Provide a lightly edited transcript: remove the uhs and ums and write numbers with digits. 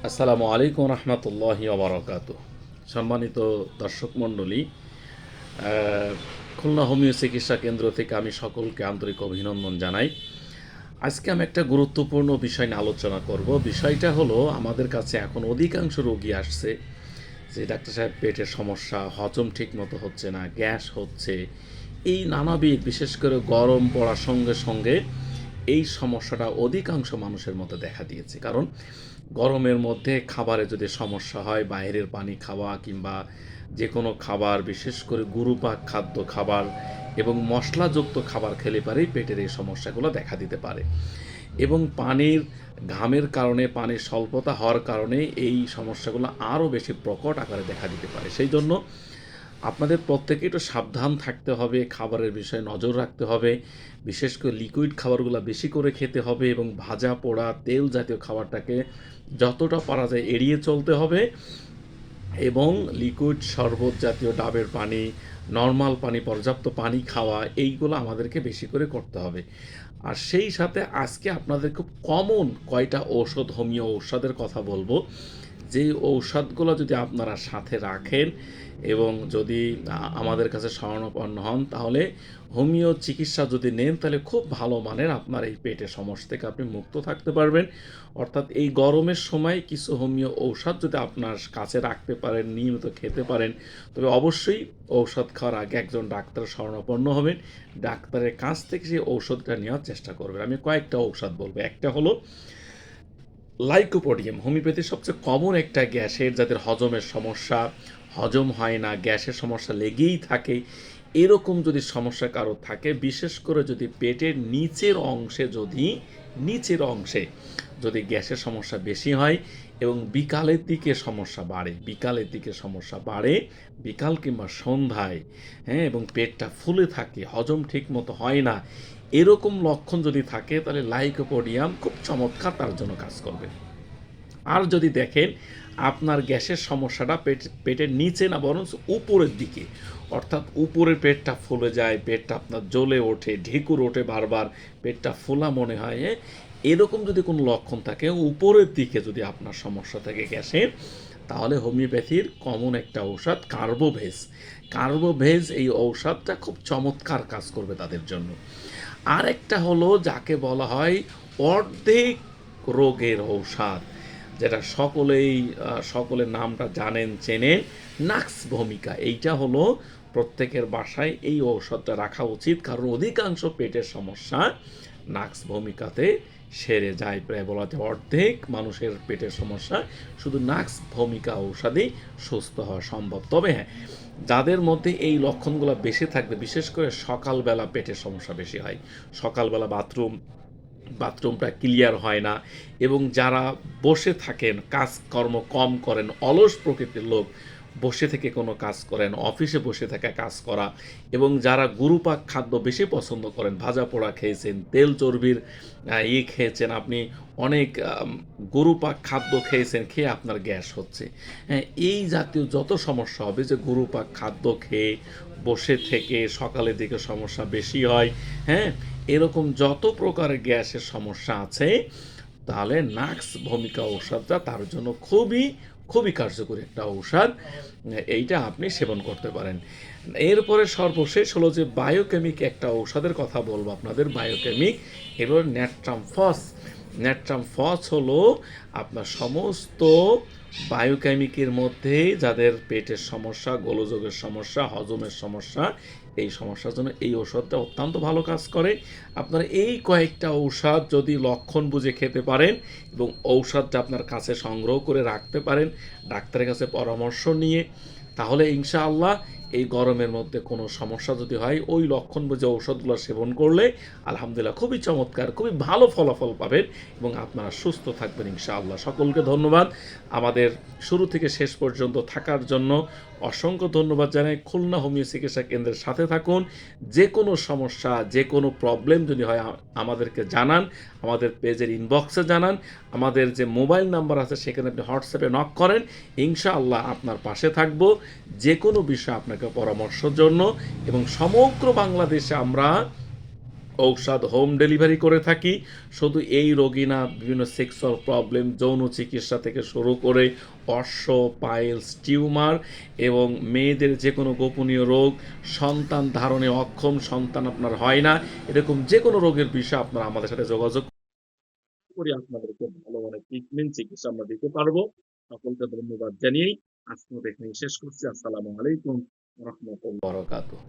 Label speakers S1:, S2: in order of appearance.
S1: আসসালামু আলাইকুম রহমতুল্লাহি ওবরাকাত। সম্মানিত দর্শক মণ্ডলী, খুলনা হোমিও চিকিৎসা কেন্দ্র থেকে আমি সকলকে আন্তরিক অভিনন্দন জানাই। আজকে আমি একটা গুরুত্বপূর্ণ বিষয় নিয়ে আলোচনা করব। বিষয়টা হলো, আমাদের কাছে এখন অধিকাংশ রোগী আসছে যে ডাক্তার সাহেব পেটের সমস্যা, হজম ঠিক মতো হচ্ছে না, গ্যাস হচ্ছে, এই নানাবিধ, বিশেষ করে গরম পড়ার সঙ্গে সঙ্গে এই সমস্যাটা অধিকাংশ মানুষের মধ্যে দেখা দিয়েছে। কারণ গরমের মধ্যে খাবারে যদি সমস্যা হয়, বাইরের পানি খাওয়া কিংবা যে কোনো খাবার, বিশেষ করে গুরুপাক খাদ্য খাবার এবং মশলাযুক্ত খাবার খেলে পারেই পেটের এই সমস্যাগুলো দেখা দিতে পারে। এবং পানির ঘামের কারণে, পানির স্বল্পতা হওয়ার কারণে এই সমস্যাগুলো আরও বেশি প্রকট আকারে দেখা দিতে পারে। সেই জন্য আপনাদের প্রত্যেকে একটু সাবধান থাকতে হবে, খাবারের বিষয়ে নজর রাখতে হবে, বিশেষ করে লিকুইড খাবারগুলো বেশি করে খেতে হবে এবং ভাজা পোড়া তেল জাতীয় খাবারটাকে যতটা পারা যায় এড়িয়ে চলতে হবে। এবং লিকুইড শরবত জাতীয়, ডাবের পানি, নর্মাল পানি, পর্যাপ্ত পানি খাওয়া, এইগুলো আমাদেরকে বেশি করে করতে হবে। আর সেই সাথে আজকে আপনাদের খুব কমন কয়টা ঔষধ, হোমিও ঔষধের কথা বলবো, যেই ঔষধগুলো যদি আপনারা সাথে রাখেন এবং যদি আমাদের কাছে শরণাপন্ন হন, তাহলে হোমিও চিকিৎসা যদি নেন, তাহলে খুব ভালো মানের আপনার এই পেটের সমস্যা থেকে আপনি মুক্ত থাকতে পারবেন। অর্থাৎ এই গরমের সময় কিছু হোমিও ঔষধ যদি আপনার কাছে রাখতে পারেন, নিয়মিত খেতে পারেন, তবে অবশ্যই ঔষধ খাওয়ার আগে একজন ডাক্তারের শরণাপন্ন হবেন। ডাক্তারের কাছ থেকে সেই ঔষধটা নেওয়ার চেষ্টা করবেন। আমি কয়েকটা ঔষধ বলবো। একটা হলো লাইকোপোডিয়াম। হোমিওপ্যাথির সবচেয়ে কমন একটা গ্যাসের, যাদের হজমের সমস্যা, হজম হয় না, গ্যাসের সমস্যা লেগেই থাকে, এরকম যদি সমস্যা কারো থাকে, বিশেষ করে যদি পেটের নিচের অংশে যদি গ্যাসের সমস্যা বেশি হয় এবং বিকাল কিংবা সন্ধ্যায়, হ্যাঁ, এবং পেটটা ফুলে থাকে, হজম ঠিক মতো হয় না, এরকম লক্ষণ যদি থাকে, তাহলে লাইকোপোডিয়াম খুব চমৎকার তার জন্য কাজ করবে। আর যদি দেখেন আপনার গ্যাসের সমস্যাটা পেটের নিচে না, বরং উপরের দিকে, অর্থাৎ উপরের পেটটা ফুলে যায়, পেটটা আপনার জ্বলে ওঠে, ঢেকুর ওঠে বারবার, পেটটা ফোলা মনে হয়, এরকম যদি কোনো লক্ষণ থাকে, উপরের দিকে যদি আপনার সমস্যা থাকে গ্যাসের, তাহলে হোমিওপ্যাথির কমন একটা ঔষধ কার্বোভেজ, এই ঔষধটা খুব চমৎকার কাজ করবে তাদের জন্য। আর একটা হলো যাকে বলা হয় অর্ধেক রোগের ঔষধ, যেটা সকলের নামটা জানেন, চেনেন, নাক্স ভূমিকা। এইটা হলো প্রত্যেকের বাসায় এই ঔষধটা রাখা উচিত, কারণ অধিকাংশ পেটের সমস্যা নাক্স ভূমিকাতে সেরে যায়। প্রায় বলা যায় অর্ধেক মানুষের পেটের সমস্যা শুধু নাক্স ভূমিকা ঔষধেই সুস্থ হওয়া সম্ভব। তবে হ্যাঁ, যাদের মধ্যে এই লক্ষণগুলো বেশি থাকবে, বিশেষ করে সকালবেলা পেটের সমস্যা বেশি হয়, সকালবেলা বাথরুমটা ক্লিয়ার হয় না, এবং যারা বসে থাকেন, কাজকর্ম কম করেন, অলস প্রকৃতির লোক, বসে থেকে কোনো কাজ করেন, অফিসে বসে থেকে কাজ করা, এবং যারা গুরুপাক খাদ্য বেশি পছন্দ করেন, ভাজা পোড়া খেয়েছেন, তেল চর্বির খেয়েছেন, আপনি অনেক গুরুপাক খাদ্য খেয়েছেন, খেয়ে আপনার গ্যাস হচ্ছে, হ্যাঁ, এই জাতীয় যত সমস্যা হবে, যে গুরুপাক খাদ্য খেয়ে বসে থেকে সকালের দিকে সমস্যা বেশি হয়, হ্যাঁ, এরকম যত প্রকারের গ্যাসের সমস্যা আছে, তাহলে নাক্স ভূমিকা ঔষধটা তার জন্য খুবই খুবই কার্যকরী একটা ঔষধ। এইটা আপনি সেবন করতে পারেন। এরপরে সর্বশেষ হলো যে বায়োকেমিক একটা ঔষধের কথা বলবো আপনাদের। বায়োকেমিক এবার ন্যাট্রামফস হলো আপনার সমস্ত বায়োকেমিকের মধ্যে যাদের পেটের সমস্যা, গোলযোগের সমস্যা, হজমের সমস্যা, এই সমস্যার জন্য এই ঔষধটা অত্যন্ত ভালো কাজ করে। আপনারা এই কয়েকটা ঔষধ যদি লক্ষণ বুঝে খেতে পারেন এবং ঔষধটা আপনার কাছে সংগ্রহ করে রাখতে পারেন ডাক্তারের কাছে পরামর্শ নিয়ে, তাহলে ইনশাআল্লাহ এই গরমের মধ্যে কোনো সমস্যা যদি হয়, ওই লক্ষণ বুঝে ঔষধগুলো সেবন করলে আলহামদুলিল্লাহ খুবই চমৎকার, খুবই ভালো ফলাফল পাবেন এবং আপনারা সুস্থ থাকবেন ইনশাআল্লাহ। সকলকে ধন্যবাদ আমাদের শুরু থেকে শেষ পর্যন্ত থাকার জন্য। অসংখ্য ধন্যবাদ জানাই। খুলনা হোমিও চিকিৎসা কেন্দ্রের সাথে থাকুন। যে কোনো সমস্যা, যে কোনো প্রবলেম যদি হয় আমাদেরকে জানান, আমাদের পেজের ইনবক্সে জানান, আমাদের যে মোবাইল নাম্বার আছে সেখানে আপনি হোয়াটসঅ্যাপে নক করেন, ইনশাআল্লাহ আপনার পাশে থাকবো যে কোনো বিষয়ে আপনাকে পরামর্শের জন্য। এবং সমগ্র বাংলাদেশে আমরা ঔষধ হোম ডেলিভারি করে থাকি। শুধু এই রোগী না, বিভিন্ন সেক্সুয়াল প্রবলেম, যৌন চিকিৎসা থেকে শুরু করে অর্শ, পাইলস, টিউমার এবং মেয়েদের যেকোনো গোপনীয় রোগ, সন্তান ধারণে অক্ষম, সন্তান আপনার হয় না, এরকম যেকোনো রোগের বিষয়ে আপনারা আমাদের সাথে যোগাযোগ করি, আপনাদেরকে ভালো মানের ট্রিটমেন্ট, চিকিৎসা আমরা দিতে পারবো। সকলকে ধন্যবাদ জানিয়েই আজকের মতো এখানেই শেষ করছি। আসসালামু আলাইকুম ওয়া রাহমাতুল্লাহি ওয়া বারাকাতুহু।